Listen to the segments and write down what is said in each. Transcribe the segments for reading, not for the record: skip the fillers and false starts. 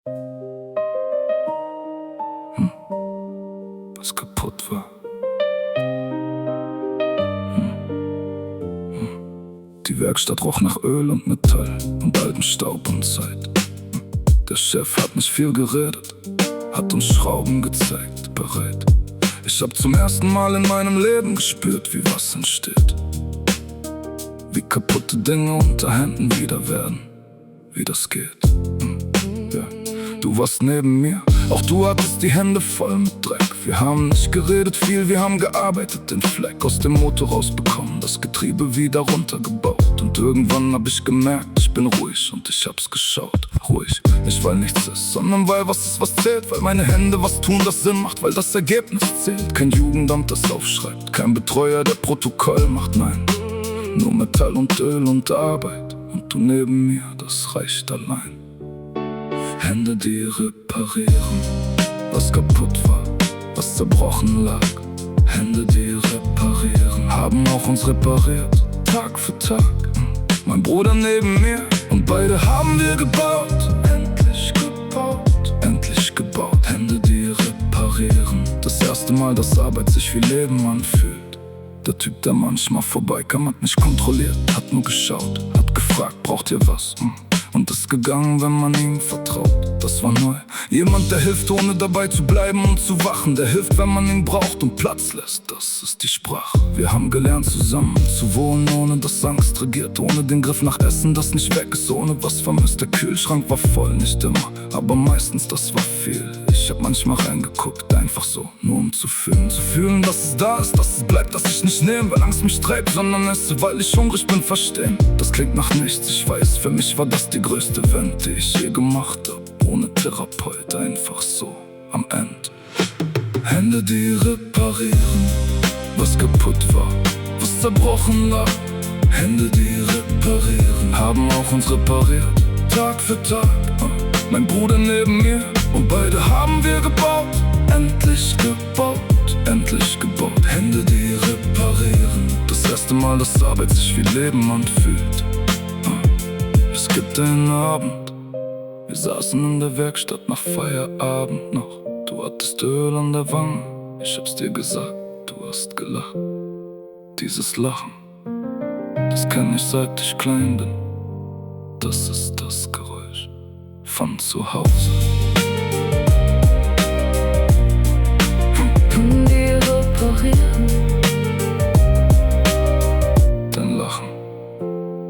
Was kaputt war. Die Werkstatt roch nach Öl und Metall und altem Staub und Zeit. Der Chef hat nicht viel geredet, hat uns Schrauben gezeigt, bereit. Ich hab zum ersten Mal in meinem Leben gespürt, wie was entsteht. Wie kaputte Dinge unter Händen wieder werden, wie das geht. Ja. Du warst neben mir, auch du hattest die Hände voll mit Dreck. Wir haben nicht geredet viel, wir haben gearbeitet, den Fleck aus dem Motor rausbekommen, das Getriebe wieder runtergebaut. Und irgendwann hab ich gemerkt, ich bin ruhig und ich hab's geschaut. Ruhig, nicht weil nichts ist, sondern weil was ist, was zählt. Weil meine Hände was tun, das Sinn macht, weil das Ergebnis zählt. Kein Jugendamt, das aufschreibt, kein Betreuer, der Protokoll macht, nein. Nur Metall und Öl und Arbeit und du neben mir, das reicht allein. Hände, die reparieren, was kaputt war, was zerbrochen lag. Hände, die reparieren, haben auch uns repariert, Tag für Tag. Mein Bruder neben mir und beide haben wir gebaut. Endlich gebaut, endlich gebaut. Hände, die reparieren, das erste Mal, dass Arbeit sich wie Leben anfühlt. Der Typ, der manchmal vorbeikam, hat nicht kontrolliert, hat nur geschaut, hat gefragt, braucht ihr was? Und ist gegangen, wenn man ihm vertraut. Das war neu. Jemand, der hilft, ohne dabei zu bleiben und zu wachen. Der hilft, wenn man ihn braucht und Platz lässt. Das ist die Sprache. Wir haben gelernt, zusammen zu wohnen, ohne dass Angst regiert. Ohne den Griff nach Essen, das nicht weg ist, ohne was vermisst. Der Kühlschrank war voll, nicht immer, aber meistens, das war viel. Ich hab manchmal reingeguckt, einfach so, nur um zu fühlen. Zu fühlen, dass es da ist, dass es bleibt, dass ich nicht nehme, weil Angst mich treibt, sondern esse, weil ich hungrig bin, verstehen. Das klingt nach nichts, ich weiß, für mich war das die größte Wende, die ich je gemacht hab. Ohne Therapeut, einfach so, am Ende. Hände, die reparieren, was kaputt war, was zerbrochen lag. Hände, die reparieren, haben auch uns repariert, Tag für Tag. Mein Bruder neben mir und beide haben wir gebaut. Endlich gebaut, endlich gebaut. Hände, die reparieren, das erste Mal, dass Arbeit sich wie Leben anfühlt. Es gibt einen Abend, wir saßen in der Werkstatt nach Feierabend noch. Du hattest Öl an der Wange, ich hab's dir gesagt, du hast gelacht. Dieses Lachen, das kenn ich seit ich klein bin. Das ist das Geräusch von zu Hause. Die reparieren. Dein Lachen,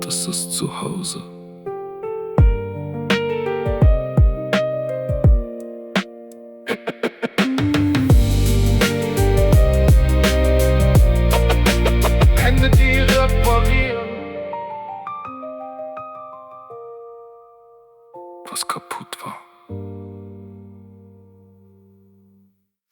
das ist zu Hause. Hände, die reparieren. Was kaputt war.